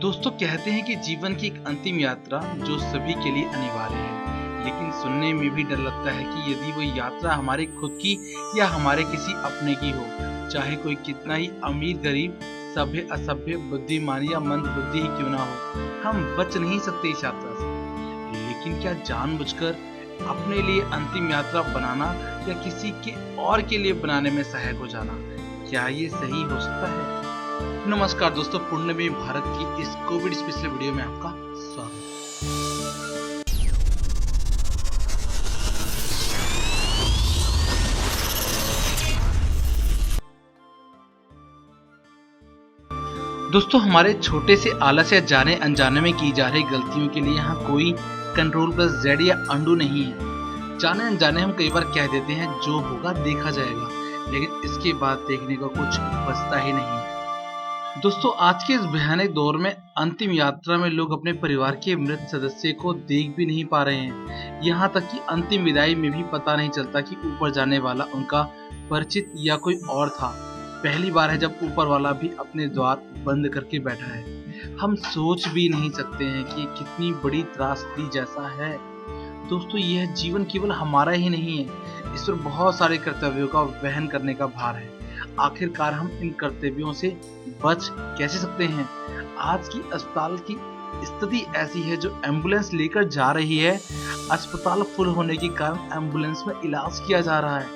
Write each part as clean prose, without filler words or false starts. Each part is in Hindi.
दोस्तों कहते हैं कि जीवन की एक अंतिम यात्रा जो सभी के लिए अनिवार्य है, लेकिन सुनने में भी डर लगता है कि यदि वो यात्रा हमारी खुद की या हमारे किसी अपने की हो, चाहे कोई कितना ही अमीर गरीब, सभ्य असभ्य, बुद्धिमान या मंद बुद्धि ही क्यों ना हो, हम बच नहीं सकते इस यात्रा से। लेकिन क्या जानबूझकर अपने लिए अंतिम यात्रा बनाना या किसी के और के लिए बनाने में सहायक हो जाना, क्या ये सही हो सकता है? नमस्कार दोस्तों, पुण्यमी भारत की इस कोविड स्पेशल वीडियो में आपका स्वागत है। दोस्तों हमारे छोटे से आलस या जाने अनजाने में की जा रही गलतियों के लिए यहाँ कोई कंट्रोल प्लस जेड या अंडू नहीं है। जाने अनजाने हम कई बार कह देते हैं जो होगा देखा जाएगा, लेकिन इसके बाद देखने को कुछ बचता ही नहीं है। दोस्तों आज के इस भयानक दौर में अंतिम यात्रा में लोग अपने परिवार के मृत सदस्य को देख भी नहीं पा रहे हैं। यहाँ तक कि अंतिम विदाई में भी पता नहीं चलता कि ऊपर जाने वाला उनका परिचित या कोई और था। पहली बार है जब ऊपर वाला भी अपने द्वार बंद करके बैठा है। हम सोच भी नहीं सकते हैं कि कितनी बड़ी त्रासदी जैसा है। दोस्तों यह जीवन केवल हमारा ही नहीं है, इस पर बहुत सारे कर्तव्यों का वहन करने का भार है। आखिरकार हम इन कर्तव्यों से बच कैसे सकते हैं? आज की अस्पताल की स्थिति ऐसी है, जो एम्बुलेंस लेकर जा रही है, अस्पताल फुल होने के कारण एम्बुलेंस में इलाज किया जा रहा है।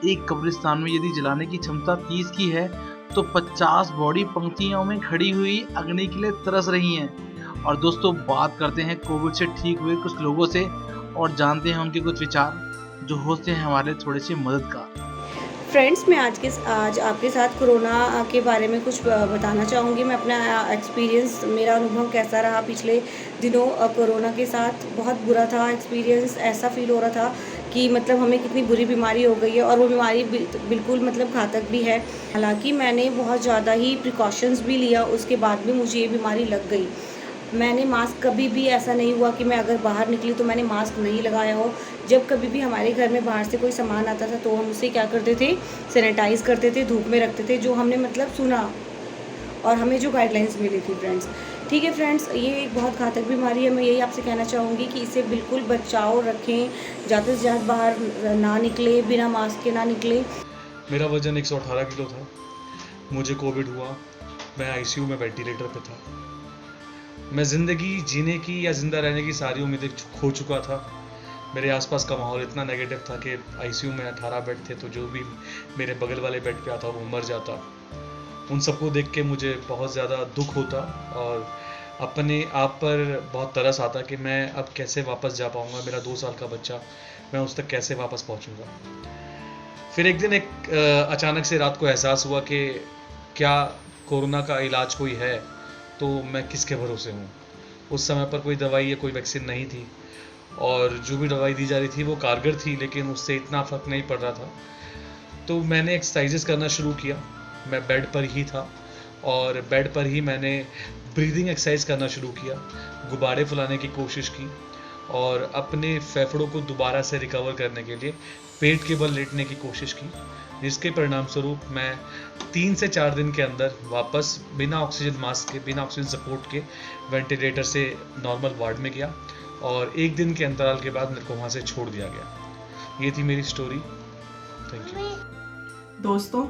एक कब्रिस्तान में यदि जलाने की क्षमता 30 की है तो 50 बॉडी पंक्तियों में खड़ी हुई अग्नि के लिए तरस रही हैं। और दोस्तों बात करते हैं कोविड से ठीक हुए कुछ लोगों से और जानते हैं उनके कुछ विचार जो होते हैं हमारे थोड़े से मददगार। फ्रेंड्स, मैं आज आपके साथ कोरोना के बारे में कुछ बताना चाहूँगी। मैं अपना एक्सपीरियंस, मेरा अनुभव कैसा रहा पिछले दिनों कोरोना के साथ। बहुत बुरा था एक्सपीरियंस। ऐसा फील हो रहा था कि मतलब हमें कितनी बुरी बीमारी हो गई है, और वो बीमारी बिल्कुल मतलब घातक भी है। हालांकि मैंने बहुत ज़्यादा ही प्रिकॉशंस भी लिया, उसके बाद भी मुझे ये बीमारी लग गई। मैंने मास्क, कभी भी ऐसा नहीं हुआ कि मैं अगर बाहर निकली तो मैंने मास्क नहीं लगाया हो। जब कभी भी हमारे घर में बाहर से कोई सामान आता था तो हम उसे क्या करते थे, सैनिटाइज़ करते थे, धूप में रखते थे, जो हमने मतलब सुना और हमें जो गाइडलाइंस मिली थी फ्रेंड्स। ठीक है फ्रेंड्स, ये एक बहुत घातक बीमारी है। मैं यही आपसे कहना चाहूँगी कि इसे बिल्कुल बचाव रखें, ज़्यादा से ज़्यादा बाहर ना निकले, बिना मास्क के ना निकले। मेरा वज़न 118 किलो था। मुझे कोविड हुआ। मैं आईसीयू में वेंटिलेटर पे था। मैं ज़िंदगी जीने की या ज़िंदा रहने की सारी उम्मीदें खो चुका था। मेरे आसपास का माहौल इतना नेगेटिव था कि आईसीयू में 18 बेड थे, तो जो भी मेरे बगल वाले बेड पे आता वो मर जाता। उन सबको देख के मुझे बहुत ज़्यादा दुख होता और अपने आप पर बहुत तरस आता कि मैं अब कैसे वापस जा पाऊँगा। मेरा 2 साल का बच्चा, मैं उस तक कैसे वापस पहुँचूँगा। फिर एक दिन अचानक से रात को एहसास हुआ कि क्या कोरोना का इलाज कोई है, तो मैं किसके भरोसे हूँ। उस समय पर कोई दवाई या कोई वैक्सीन नहीं थी, और जो भी दवाई दी जा रही थी वो कारगर थी, लेकिन उससे इतना फ़र्क नहीं पड़ रहा था। तो मैंने एक्सरसाइजेस करना शुरू किया। मैं बेड पर ही था और बेड पर ही मैंने ब्रीदिंग एक्सरसाइज करना शुरू किया, गुब्बारे फुलाने की कोशिश की और अपने फेफड़ों को दोबारा से रिकवर करने के लिए पेट के बल लेटने की कोशिश की, जिसके परिणाम स्वरूप मैं 3 से 4 दिन के अंदर वापस बिना ऑक्सीजन मास्क के, बिना ऑक्सीजन सपोर्ट के वेंटिलेटर से नॉर्मल वार्ड में गया, और 1 दिन के अंतराल के बाद मेरे को वहाँ से छोड़ दिया गया। ये थी मेरी स्टोरी। Thank you. दोस्तों,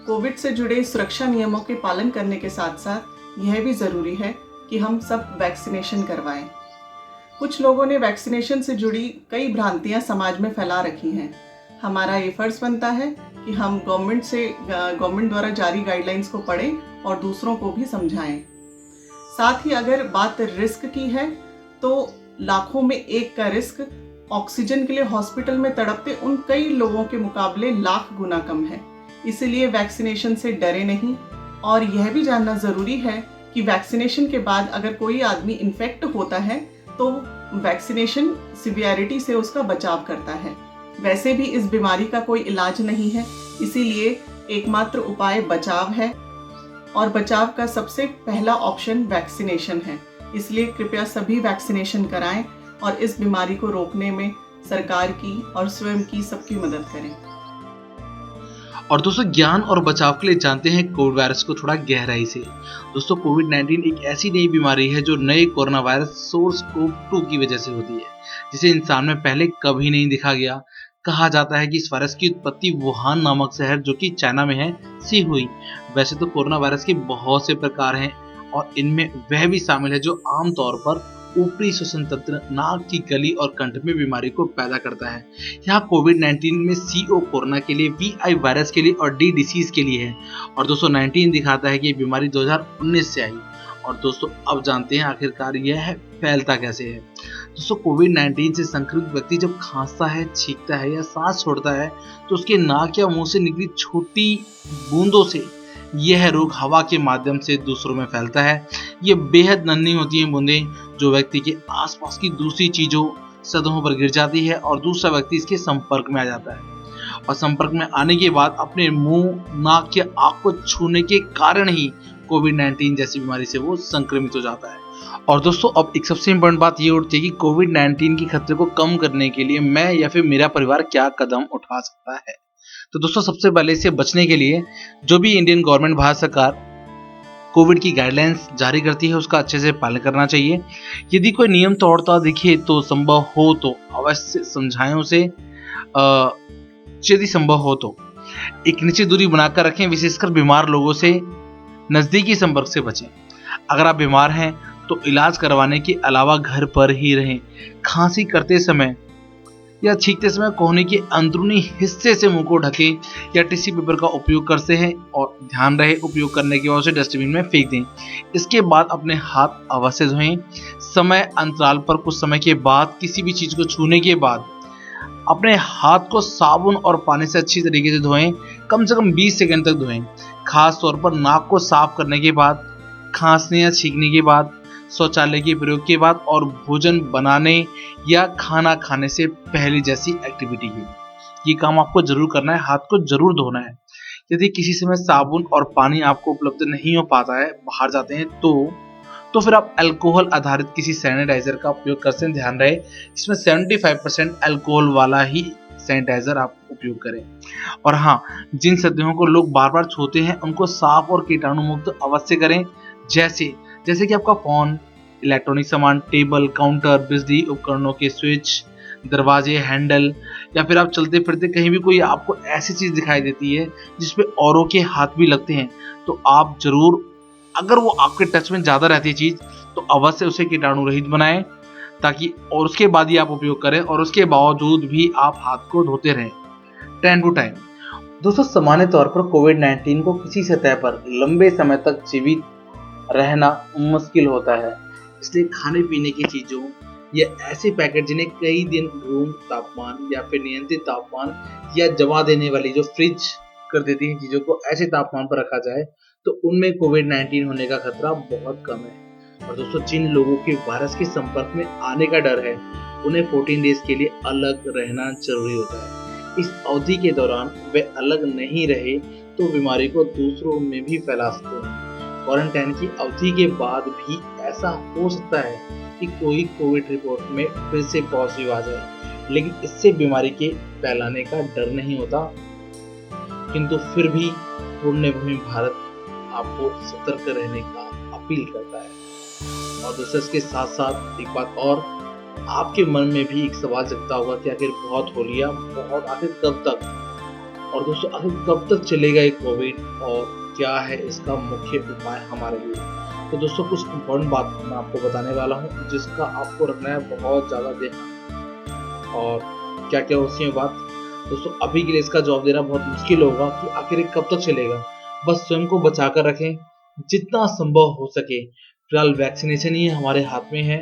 कोविड से जुड़े सुरक्षा नियमों के पालन करने के साथ साथ यह भी ज़रूरी है कि हम सब वैक्सीनेशन करवाएं। कुछ लोगों ने वैक्सीनेशन से जुड़ी कई भ्रांतियां समाज में फैला रखी हैं। हमारा ये फर्ज बनता है कि हम गवर्नमेंट द्वारा जारी गाइडलाइंस को पढ़ें और दूसरों को भी समझाएं। साथ ही अगर बात रिस्क की है तो लाखों में एक का रिस्क ऑक्सीजन के लिए हॉस्पिटल में तड़पते उन कई लोगों के मुकाबले लाख गुना कम है। इसीलिए वैक्सीनेशन से डरे नहीं। और यह भी जानना ज़रूरी है कि वैक्सीनेशन के बाद अगर कोई आदमी इन्फेक्ट होता है तो वैक्सीनेशन सिवियरिटी से उसका बचाव करता है। वैसे भी इस बीमारी का कोई इलाज नहीं है, इसीलिए एकमात्र उपाय बचाव है, और बचाव का सबसे पहला ऑप्शन वैक्सीनेशन है। इसलिए कृपया सभी वैक्सीनेशन कराएं और इस बीमारी को रोकने में सरकार की और स्वयं की सबकी मदद करें। और दोस्तों ज्ञान और बचाव के लिए जानते हैं कोविड वायरस को थोड़ा गहराई से। दोस्तों कोविड-19 एक ऐसी नई बीमारी है जो नए कोरोना वायरस SARS-CoV-2 की वजह से होती है, जिसे इंसान में पहले कभी नहीं देखा गया। कहा जाता है कि इस वायरस की उत्पत्ति वुहान नामक शहर जो कि चाइना में है से हुई। वैसे तो कोरोना वायरस के बहुत से प्रकार हैं और इनमें वह भी शामिल है जो आमतौर पर ऊपरी श्वसन तंत्र, नाक की गली और कंठ में बीमारी को पैदा करता है। यहाँ कोविड-19 में CO कोरोना के लिए, VI वायरस के लिए और D डिसीज के लिए है। और दोस्तों 19 दिखाता है कि ये बीमारी 2019 से आई। और दोस्तों अब जानते हैं आखिरकार यह फैलता कैसे है। दोस्तों कोविड-19 से संक्रमित व्यक्ति जब खांसता है, छींकता है या सांस छोड़ता है तो उसके नाक या मुंह से निकली छोटी बूंदों से यह रोग हवा के माध्यम से दूसरों में फैलता है। ये बेहद नन्ही होती हैं बूंदें जो व्यक्ति के आसपास की दूसरी चीजों, सतहों पर गिर जाती है और दूसरा व्यक्ति इसके संपर्क में आ जाता है। और संपर्क में आने के बाद अपने मुंह, नाक या आंख को छूने के कारण ही कोविड-19 जैसी बीमारी से वो संक्रमित हो जाता है। और दोस्तों अब एक सबसे इम्पोर्टेंट बात ये उठती है कि कोविड-19 के खतरे को कम करने के लिए मैं या फिर मेरा परिवार क्या कदम उठा सकता है। तो दोस्तों सबसे पहले इससे बचने के लिए जो भी इंडियन गवर्नमेंट, भारत सरकार कोविड की गाइडलाइंस जारी करती है उसका अच्छे से पालन करना चाहिए। यदि कोई नियम तोड़ता दिखे तो संभव हो तो अवश्य समझाएं उसे। यदि संभव हो तो एक निश्चित दूरी बनाकर रखें, विशेषकर बीमार लोगों से नजदीकी संपर्क से बचें। अगर आप बीमार हैं तो इलाज करवाने के अलावा घर पर ही रहें। खांसी करते समय या छींकते समय कोहनी के अंदरूनी हिस्से से मुंह को ढकें या टिश्यू पेपर का उपयोग करते हैं और ध्यान रहे उपयोग करने के बाद उसे डस्टबिन में फेंक दें। इसके बाद अपने हाथ अवश्य धोएं। समय अंतराल पर कुछ समय के बाद किसी भी चीज को छूने के बाद अपने हाथ को साबुन और पानी से अच्छी तरीके से धोएं, कम से कम 20 सेकंड तक धोएं। खास तौर पर नाक को साफ करने के बाद, खांसने या छींकने के बाद, शौचालय के प्रयोग के बाद और भोजन बनाने या खाना खाने से पहले जैसी एक्टिविटी की। ये काम आपको जरूर करना है, हाथ को जरूर धोना है। यदि किसी समय साबुन और पानी आपको उपलब्ध नहीं हो पाता है, बाहर जाते हैं तो फिर आप अल्कोहल आधारित किसी सैनिटाइजर का उपयोग कर सकते हैं। ध्यान रहे इसमें 75% अल्कोहल वाला ही सैनिटाइजर आप उपयोग करें। और हाँ, जिन सतहों को लोग बार बार छूते हैं उनको साफ और कीटाणु मुक्त अवश्य करें, जैसे कि आपका फोन, इलेक्ट्रॉनिक सामान, टेबल, काउंटर, बिजली उपकरणों के स्विच, दरवाजे, हैंडल या फिर आप चलते फिरते कहीं भी कोई आपको ऐसी चीज दिखाई देती है जिसपे औरों के हाथ भी लगते हैं तो आप जरूर, अगर वो आपके टच में ज्यादा रहती है चीज तो अवश्य उसे कीटाणु रहित बनाएं ताकि, और उसके बाद ही आप उपयोग करें और उसके बावजूद भी आप हाथ को धोते रहें टाइम टू टाइम। दोस्तों सामान्य तौर पर कोविड-19 को किसी सतह पर लंबे समय तक जीवित रहना मुश्किल होता है, इसलिए खाने पीने की चीजों या ऐसे पैकेट जिन्हें कई दिन रूम तापमान या फिर नियंत्रित तापमान या जमा देने वाली जो फ्रिज कर देती हैं चीजों को ऐसे तापमान पर रखा जाए तो उनमें कोविड-19 होने का खतरा बहुत कम है। और दोस्तों जिन लोगों के वायरस के संपर्क में आने का डर है उन्हें 14 डेज के लिए अलग रहना जरूरी होता है। इस अवधि के दौरान वे अलग नहीं रहे तो बीमारी को दूसरों में भी फैला सकते हैं। क्वारंटाइन की अवधि के बाद भी ऐसा हो सकता है कि कोई कोविड रिपोर्ट में फिर से पॉजिटिव आ जाए, लेकिन इससे बीमारी के फैलाने का डर नहीं होता। किंतु फिर भी पुण्यभूमि भारत आपको सतर्क रहने का अपील करता है। और दोस्तों इसके साथ साथ एक बात और, आपके मन में भी एक सवाल जगता होगा कि आखिर बहुत हो लिया, बहुत आखिर कब तक। और दोस्तों आखिर कब तक चलेगा ये कोविड और क्या है इसका मुख्य उपाय हमारे लिए। तो दोस्तों कुछ इम्पोर्टेंट बात मैं आपको बताने वाला हूँ जिसका आपको रखना है बहुत ज़्यादा ध्यान। और क्या क्या होती है बात दोस्तों, अभी के लिए इसका जवाब देना बहुत मुश्किल होगा कि आखिर ये कब तक चलेगा। बस स्वयं को बचा कर रखें जितना संभव हो सके। फिलहाल वैक्सीनेशन ही हमारे हाथ में है,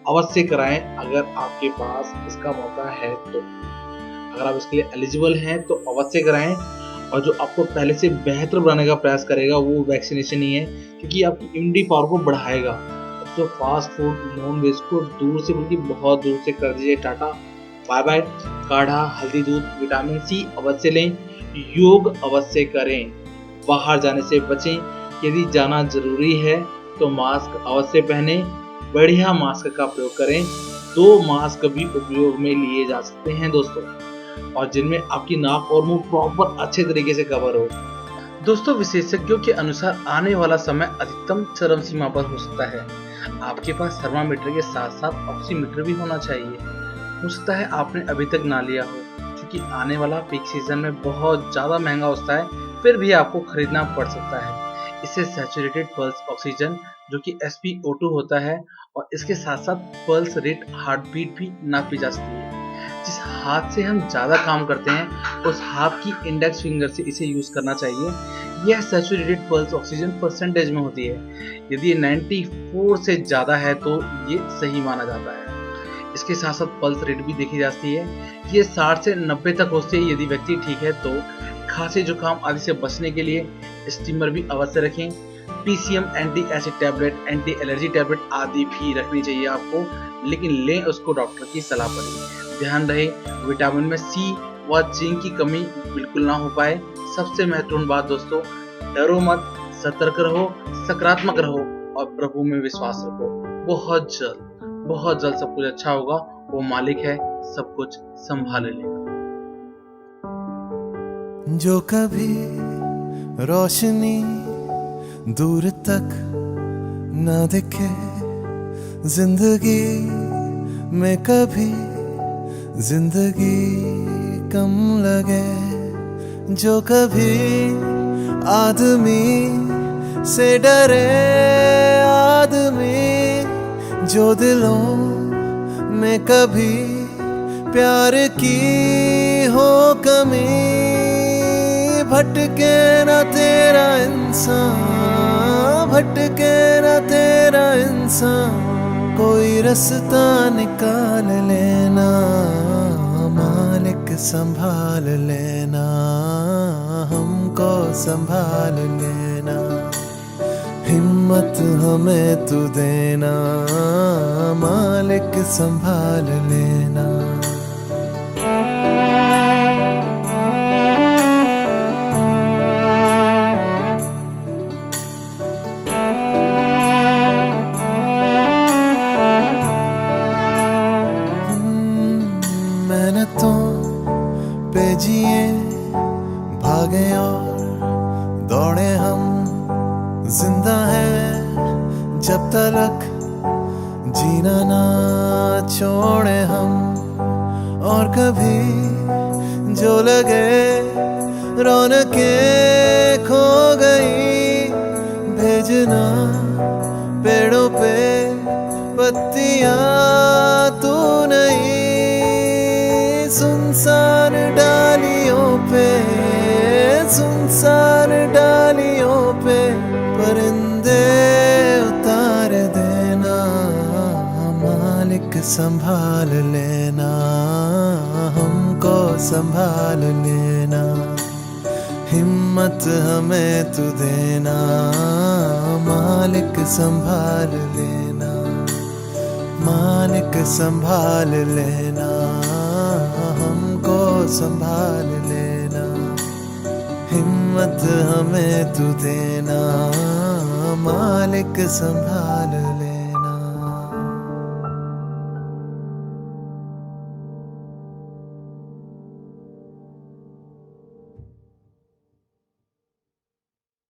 अवश्य कराएं अगर आपके पास इसका मौका है तो। अगर आप इसके लिए एलिजिबल हैं तो अवश्य कराएं। और जो आपको पहले से बेहतर बनाने का प्रयास करेगा वो वैक्सीनेशन ही है, क्योंकि आपकी इम्यूनिटी पावर को बढ़ाएगा। तो फास्ट फूड, नॉन वेज को दूर से बल्कि बहुत दूर से कर दीजिए टाटा बाय बाय। काढ़ा, हल्दी दूध, विटामिन सी अवश्य लें, योग अवश्य करें, बाहर जाने से बचें। यदि जाना जरूरी है तो मास्क अवश्य पहने, बढ़िया मास्क का प्रयोग करें। 2 मास्क भी उपयोग में लिए जा सकते हैं दोस्तों। और जिनमें आपकी नाक और मुंह प्रॉपर अच्छे तरीके से कवर हो। दोस्तों, विशेषज्ञों के अनुसार आने वाला समय अधिकतम चरम सीमा पर हो सकता है। आपके पास थर्मामीटर के साथ साथ ऑक्सीमीटर भी होना चाहिए। हो सकता है आपने अभी तक ना लिया हो, क्योंकि आने वाला पीक सीजन में बहुत ज़्यादा महंगा होता है, फिर भी आपको खरीदना पड़ सकता है। इससे सैचुरेटेड पल्स ऑक्सीजन जो कि SpO2 होता है, और इसके साथ साथ पल्स रेट हार्ट बीट भी नापी जा सकती है। जिस हाथ से हम ज़्यादा काम करते हैं उस हाथ की इंडेक्स फिंगर से इसे यूज़ करना चाहिए। यह सैचुरेटेड पल्स ऑक्सीजन परसेंटेज में होती है। यदि 94 से ज़्यादा है तो ये सही माना जाता है। इसके साथ साथ पल्स रेट भी देखी जाती है। ये 60 से 90 तक होती है। यदि व्यक्ति ठीक है तो खांसी जुकाम आदि से बचने के लिए स्टीमर भी अवश्य रखें। PCM anti acid tablet, anti allergy tablet आदि भी रखनी चाहिए आपको, लेकिन लें उसको डॉक्टर की सलाह पर ही। ध्यान रहे विटामिन में C व जिंक की कमी बिल्कुल ना हो पाए। सबसे महत्वपूर्ण बात दोस्तों, डरो मत, सतर्क रहो, सकारात्मक रहो और प्रभु में विश्वास रखो। बहुत जल्द सब कुछ अच्छा होगा। वो मालिक है, सब कुछ संभाल लेगा। जो कभी रोशनी दूर तक न दिखे, जिंदगी में कभी जिंदगी कम लगे, जो कभी आदमी से डरे आदमी, जो दिलों में कभी प्यार की हो कमी, भटके न तेरा इंसान, भटके न तेरा इंसान, कोई रास्ता निकाल लेना, मालिक संभाल लेना, हमको संभाल लेना, हिम्मत हमें तू देना, मालिक संभाल लेना। मेहनतों पे जिए भागे और दौड़े हम, जिंदा है जब तक जीना ना छोड़े हम, और कभी जो लगे रौनकें खो गई, भेजना पेड़ों पे पत्तियां तू नहीं, सुनसान डालियों पे, सुनसान डालियों पे परिंदे उतार देना, मालिक संभाल लेना, हमको संभाल लेना, हिम्मत हमें तू देना, मालिक संभाल लेना, मालिक संभाल लेना, हमको संभाल लेना, हिम्मत हमें तू देना, मालिक संभाल लेना।